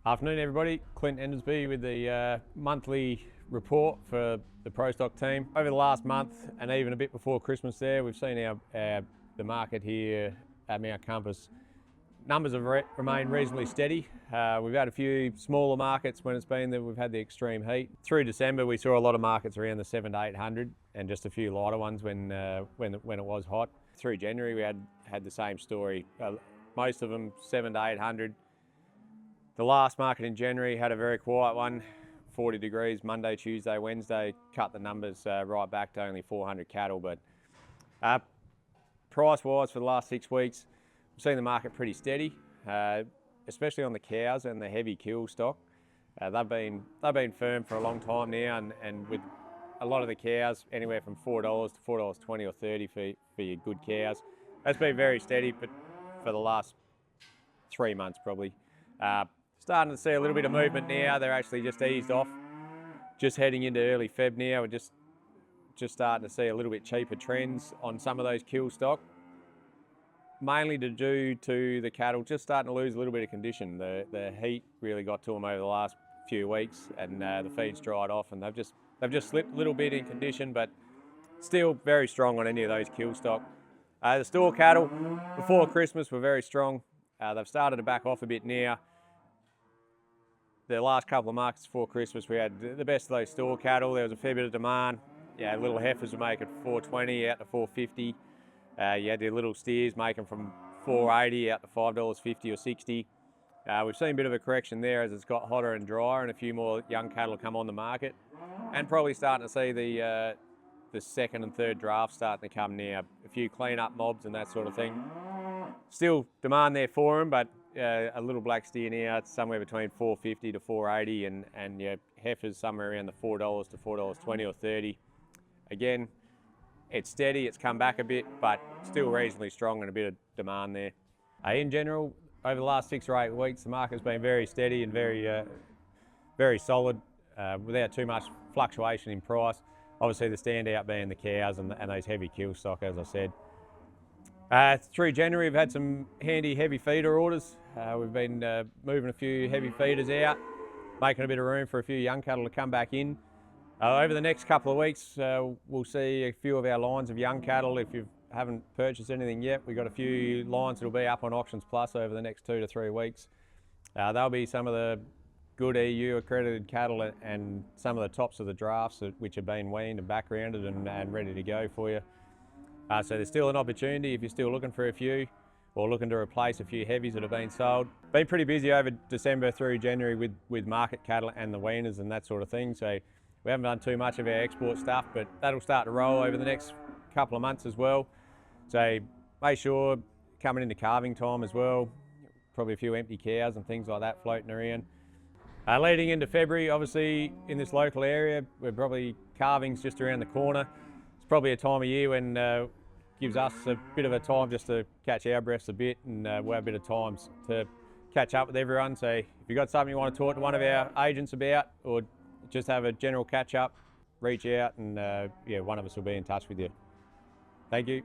Afternoon everybody, Clint Endersby with the monthly report for the Pro Stock team. Over the last month and even a bit before Christmas there, we've seen the market here at Mount Compass. Numbers have remained reasonably steady. We've had a few smaller markets when it's been that we've had the extreme heat. Through December we saw a lot of markets around the 700 to 800 and just a few lighter ones when it was hot. Through January we had the same story. Most of them 700 to 800. The last market in January had a very quiet one, 40 degrees Monday, Tuesday, Wednesday, cut the numbers right back to only 400 cattle. But price-wise for the last 6 weeks, we've seen the market pretty steady, especially on the cows and the heavy kill stock. They've been firm for a long time now, and with a lot of the cows, anywhere from $4 to $4.20 or $30 for your good cows. That's been very steady, but for the last 3 months probably. Starting to see a little bit of movement now. They're actually just eased off. Just heading into early Feb now. We're just starting to see a little bit cheaper trends on some of those kill stock. Mainly due to the cattle just starting to lose a little bit of condition. The heat really got to them over the last few weeks, and the feed's dried off, and they've just slipped a little bit in condition, but still very strong on any of those kill stock. The store cattle before Christmas were very strong. They've started to back off a bit now. The last couple of markets before Christmas, we had the best of those store cattle. There was a fair bit of demand. Yeah, little heifers were making $4.20 out to $4.50. You had the little steers making from $4.80 out to $5.50 or $60. We've seen a bit of a correction there as it's got hotter and drier, and a few more young cattle come on the market, and probably starting to see the second and third drafts starting to come now. A few clean-up mobs and that sort of thing. Still demand there for them, but a little black steer now, it's somewhere between $4.50 to $4.80, and yeah, heifers somewhere around the $4 to $4.20 or $30. Again, it's steady, it's come back a bit, but still reasonably strong and a bit of demand there. In general, over the last 6 or 8 weeks, the market's been very steady and very solid, without too much fluctuation in price. Obviously the standout being the cows and those heavy kill stock, as I said. Through January, we've had some handy heavy feeder orders. We've been moving a few heavy feeders out, making a bit of room for a few young cattle to come back in. Over the next couple of weeks, we'll see a few of our lines of young cattle. If you haven't purchased anything yet, we've got a few lines that'll be up on Auctions Plus over the next 2 to 3 weeks. They'll be some of the good EU accredited cattle and some of the tops of the drafts which have been weaned and backgrounded and ready to go for you. So there's still an opportunity if you're still looking for a few or looking to replace a few heavies that have been sold. Been pretty busy over December through January with market cattle and the weaners and that sort of thing. So we haven't done too much of our export stuff, but that'll start to roll over the next couple of months as well. So make sure coming into calving time as well, probably a few empty cows and things like that floating around. Leading into February, obviously in this local area, we're probably calving's just around the corner. It's probably a time of year when gives us a bit of a time just to catch our breaths a bit, and we'll have a bit of time to catch up with everyone. So if you've got something you want to talk to one of our agents about, or just have a general catch up, reach out, and yeah, one of us will be in touch with you. Thank you.